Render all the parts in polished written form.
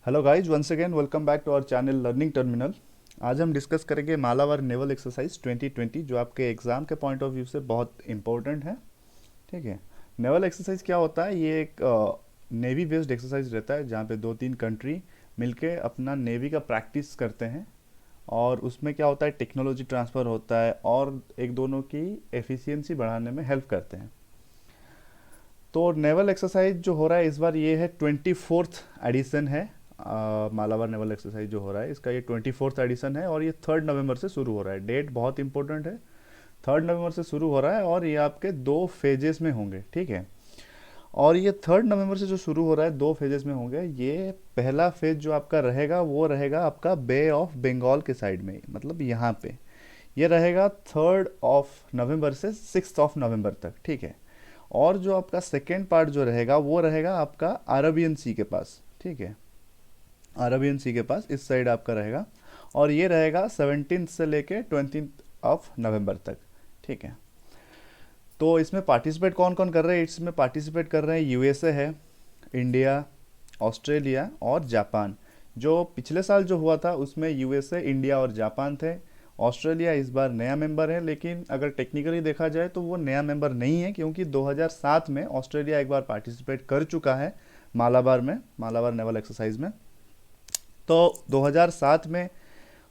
Hello guys, once again welcome back to our channel learning terminal. आज हम discuss करेंगे Malabar naval exercise 2020 जो आपके एग्ज़ाम के पॉइंट ऑफ व्यू से बहुत इंपॉर्टेंट है। ठीक है। नेवल एक्सरसाइज क्या होता है? ये एक नेवी बेस्ड एक्सरसाइज रहता है जहाँ पे दो तीन कंट्री मिलके अपना नेवी का प्रैक्टिस करते हैं। और उसमें क्या होता है, टेक्नोलॉजी ट्रांसफ़र होता है और एक दोनों की एफिशिएंसी बढ़ाने में हेल्प करते हैं। तो नेवल एक्सरसाइज जो हो रहा है इस बार ये है 24th एडिशन है। मालाबार नेवल एक्सरसाइज जो हो रहा है इसका ये 24th एडिशन है और ये 3 नवंबर से शुरू हो रहा है। डेट बहुत इंपॉर्टेंट है। 3 नवंबर से शुरू हो रहा है और ये आपके दो फेजेस में होंगे। ठीक है। और ये 3 नवंबर से जो शुरू हो रहा है दो फेजेस में होंगे। ये पहला फेज जो आपका रहेगा वो रहेगा आपका बे ऑफ बंगाल के साइड में, मतलब यहाँ पे ये रहेगा 3 नवंबर से 6 नवंबर तक। ठीक है। और जो आपका सेकेंड पार्ट जो रहेगा वो रहेगा आपका अरबियन सी के पास। ठीक है। अरबियन सी के पास इस साइड आपका रहेगा और ये रहेगा 17 से लेके 20 नवंबर तक। ठीक है। तो इसमें पार्टिसिपेट कौन कौन कर रहे हैं? इसमें पार्टिसिपेट कर रहे हैं यूएसए है, इंडिया, ऑस्ट्रेलिया और जापान। जो पिछले साल जो हुआ था उसमें यूएसए, इंडिया और जापान थे। ऑस्ट्रेलिया इस बार नया मेंबर है, लेकिन अगर टेक्निकली देखा जाए तो वो नया मेंबर नहीं है क्योंकि 2007 में ऑस्ट्रेलिया एक बार पार्टिसिपेट कर चुका है मालाबार में, मालाबार नेवल एक्सरसाइज में। तो 2007 में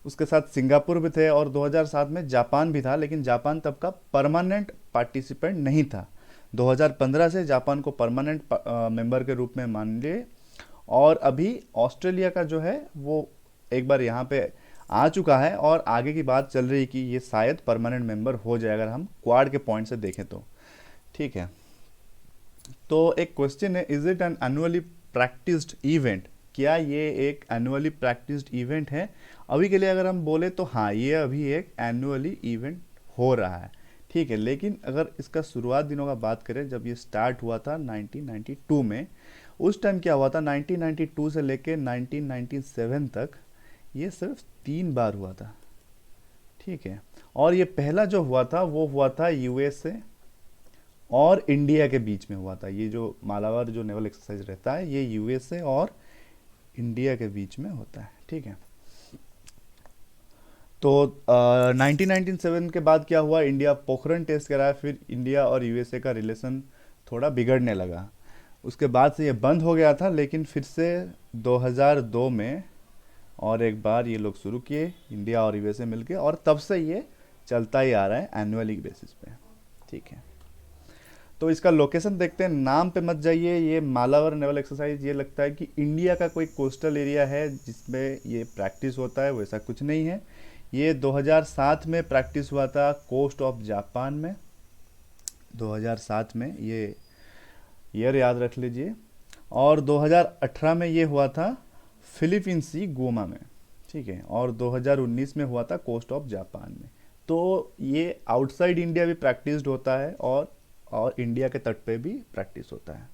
उसके साथ सिंगापुर भी थे और 2007 में जापान भी था, लेकिन जापान तब का परमानेंट पार्टिसिपेंट नहीं था। 2015 से जापान को परमानेंट मेंबर के रूप में मान लिए। और अभी ऑस्ट्रेलिया का जो है वो एक बार यहाँ पे आ चुका है और आगे की बात चल रही है कि ये शायद परमानेंट मेंबर हो जाए अगर हम क्वाड के पॉइंट से देखें तो। ठीक है। तो एक क्वेश्चन है, is it an annually practised event? क्या ये एक एनुअली प्रैक्टिस्ड इवेंट है? अभी के लिए अगर हम बोले तो हाँ, ये अभी एक एनुअली इवेंट हो रहा है। ठीक है। लेकिन अगर इसका शुरुआत दिनों का बात करें, जब ये स्टार्ट हुआ था 1992 में, उस टाइम क्या हुआ था, 1992 से लेके 1997 तक ये सिर्फ 3 बार हुआ था। ठीक है। और ये पहला जो हुआ था वो हुआ था यूएसए और इंडिया के बीच में हुआ था। ये जो मालाबार जो नेवल एक्सरसाइज रहता है ये यूएसए और इंडिया के बीच में होता है। ठीक है। तो 1997 के बाद क्या हुआ, इंडिया पोखरण टेस्ट कराया, फिर इंडिया और यूएसए का रिलेशन थोड़ा बिगड़ने लगा। उसके बाद से ये बंद हो गया था, लेकिन फिर से 2002 में और एक बार ये लोग शुरू किए इंडिया और यूएसए मिलके, और तब से ये चलता ही आ रहा है एनुअली बेसिस पे। ठीक है। तो इसका लोकेशन देखते हैं, नाम पे मत जाइए। ये मालावर नेवल एक्सरसाइज ये लगता है कि इंडिया का कोई कोस्टल एरिया है जिसमें ये प्रैक्टिस होता है, वैसा कुछ नहीं है। ये 2007 में प्रैक्टिस हुआ था कोस्ट ऑफ जापान में। 2007 में ये ईयर याद रख लीजिए। और 2018 में ये हुआ था फिलीपींस सी गोमा में। ठीक है। और 2019 में हुआ था कोस्ट ऑफ जापान में। तो ये आउटसाइड इंडिया भी प्रैक्टिस्ड होता है और इंडिया के तट पे भी प्रैक्टिस होता है।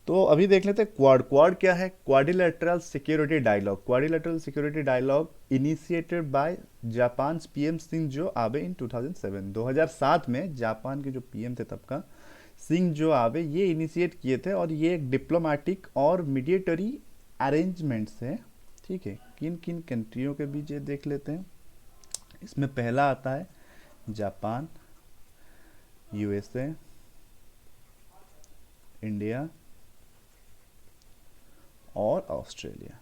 तो अभी देख लेते हैं क्वाड। क्वाड क्या है? Quadrilateral security dialogue. Quadrilateral security dialogue initiated by Japan PM Shinzo Abe in 2007। 2007 में जापान के जो पीएम थे तब का, सिंजो आबे, ये इनिशिएट किए थे और ये एक डिप्लोमेटिक और मीडिएटरी अरेंजमेंट्स है। ठीक है। किन किन कंट्रियों के बीच ये देख लेते हैं। इसमें पहला आता है जापान, यूएसए, इंडिया और ऑस्ट्रेलिया।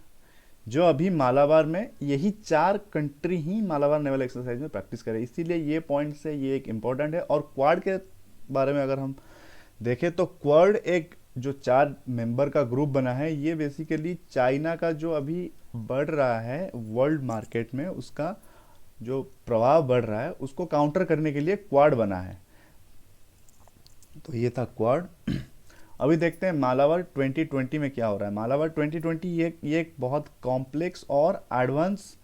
जो अभी मालाबार में यही 4 कंट्री ही मालाबार नेवल एक्सरसाइज में प्रैक्टिस करें, इसीलिए ये पॉइंट से ये एक इम्पॉर्टेंट है। और क्वाड के बारे में अगर हम देखें तो क्वाड एक जो 4 मेंबर का ग्रुप बना है, ये बेसिकली चाइना का जो अभी बढ़ रहा है वर्ल्ड मार्केट में, उसका जो प्रभाव बढ़ रहा है उसको काउंटर करने के लिए क्वाड बना है। तो ये था क्वाड। अभी देखते हैं मालाबार 2020 में क्या हो रहा है। मालाबार 2020 ये एक बहुत कॉम्प्लेक्स और एडवांस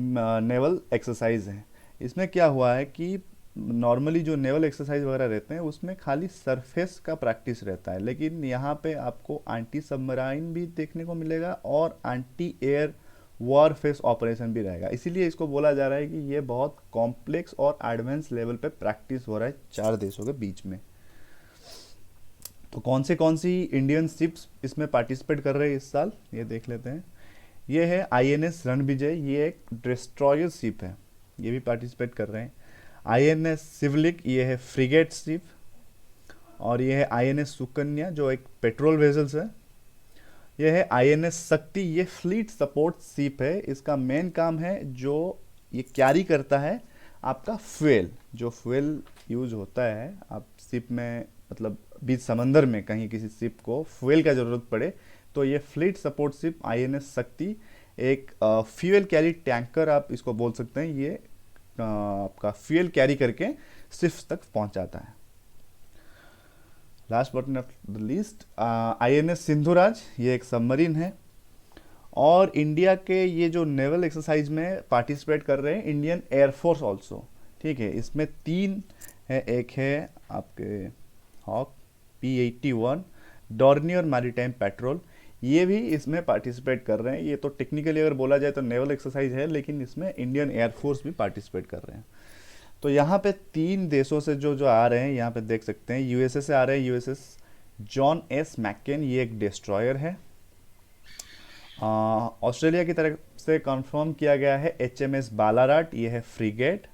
नेवल एक्सरसाइज है। इसमें क्या हुआ है कि नॉर्मली जो नेवल एक्सरसाइज वगैरह रहते हैं उसमें खाली सरफेस का प्रैक्टिस रहता है, लेकिन यहाँ पे आपको एंटी सबमराइन भी देखने को मिलेगा और एंटी एयर वॉरफेस ऑपरेशन भी रहेगा। इसीलिए इसको बोला जा रहा है कि ये बहुत कॉम्प्लेक्स और एडवांस लेवल पे प्रैक्टिस हो रहा है 4 देशों के बीच में। तो कौन सी इंडियन शिप्स इसमें पार्टिसिपेट कर रहे हैं इस साल, ये देख लेते हैं। ये है आईएनएस रणविजय, ये एक डिस्ट्रॉयर शिप है, ये भी पार्टिसिपेट कर रहे हैं। आईएनएस शिवलिक, ये है फ्रिगेट शिप। और ये है आईएनएस सुकन्या जो एक पेट्रोल वेजल्स है। ये है आईएनएस शक्ति, ये फ्लीट सपोर्ट शिप है। इसका मेन काम है जो ये कैरी करता है आपका फ्यूल, जो फ्यूल यूज होता है आप शिप में, मतलब बीच समंदर में कहीं किसी शिप को फ्यूल का ज़रूरत पड़े तो ये फ्लीट सपोर्ट शिप आईएनएस शक्ति एक फ्यूल कैरी टैंकर आप इसको बोल सकते हैं। ये आपका फ्यूल कैरी करके शिप्स तक पहुंचाता है। Last but not the least, INS Sindhuraj, ये एक सबमरीन है। और इंडिया के ये जो नेवल एक्सरसाइज में पार्टिसिपेट कर रहे हैं इंडियन एयरफोर्स ऑल्सो, ठीक है। इसमें 3 है, एक है आपके hoc P-81 Dornier maritime petrol, ये भी इसमें पार्टिसिपेट कर रहे हैं। ये तो टेक्निकली अगर बोला जाए तो नेवल एक्सरसाइज है, लेकिन इसमें इंडियन एयरफोर्स भी पार्टिसिपेट कर रहे हैं। तो यहाँ पे 3 देशों से जो जो आ रहे हैं, यहाँ पे देख सकते हैं। यूएसए से आ रहे हैं यूएसएस जॉन एस मैकेन, ये एक डिस्ट्रॉयर है। ऑस्ट्रेलिया की तरफ से कंफर्म किया गया है HMS बालाराट, ये है फ्रीगेट।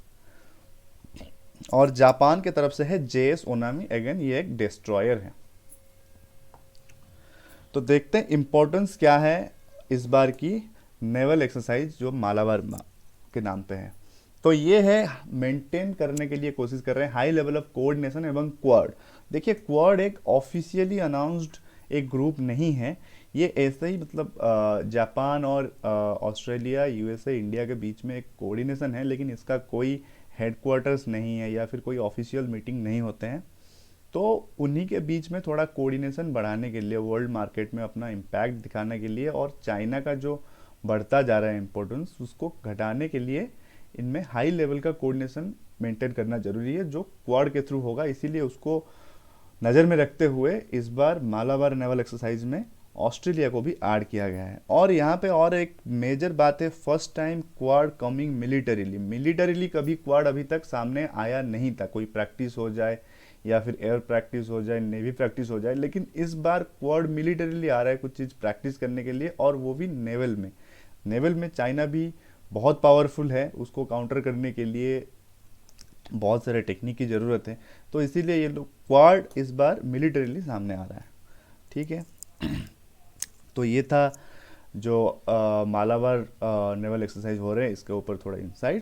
और जापान की तरफ से है JS ओनामी, अगेन ये एक डिस्ट्रॉयर है। तो देखते हैं इम्पोर्टेंस क्या है इस बार की नेवल एक्सरसाइज जो मालाबार के नाम पे है। तो ये है मेंटेन करने के लिए कोशिश कर रहे हैं हाई लेवल ऑफ कोऑर्डिनेशन एवं क्वाड। देखिए क्वाड एक ऑफिशियली अनाउंस्ड एक ग्रुप नहीं है, ये ऐसे ही मतलब जापान और ऑस्ट्रेलिया, यूएसए, इंडिया के बीच में एक कोऑर्डिनेशन है, लेकिन इसका कोई हेडक्वार्टर्स नहीं है या फिर कोई ऑफिशियल मीटिंग नहीं होते हैं। तो उन्हीं के बीच में थोड़ा कोऑर्डिनेशन बढ़ाने के लिए, वर्ल्ड मार्केट में अपना इम्पैक्ट दिखाने के लिए और चाइना का जो बढ़ता जा रहा है इम्पोर्टेंस, उसको घटाने के लिए इनमें हाई लेवल का कोऑर्डिनेशन मेंटेन करना जरूरी है, जो क्वाड के थ्रू होगा। इसीलिए उसको नज़र में रखते हुए इस बार मालाबार नेवल एक्सरसाइज में ऑस्ट्रेलिया को भी ऐड किया गया है। और यहाँ पे और एक मेजर बात है, first time quad coming militarily कभी क्वाड अभी तक सामने आया नहीं था। कोई प्रैक्टिस हो जाए या फिर एयर प्रैक्टिस हो जाए, नेवी प्रैक्टिस हो जाए, लेकिन इस बार क्वाड मिलिटरीली आ रहा है कुछ चीज़ प्रैक्टिस करने के लिए, और वो भी नेवल में चाइना भी बहुत पावरफुल है, उसको काउंटर करने के लिए बहुत सारे टेक्निक की ज़रूरत है। तो इसीलिए ये लोग क्वाड इस बार मिलिटरीली सामने आ रहा है, ठीक है। तो ये था जो मालाबार नेवल एक्सरसाइज हो रहे हैं, इसके ऊपर थोड़ा इंसाइट।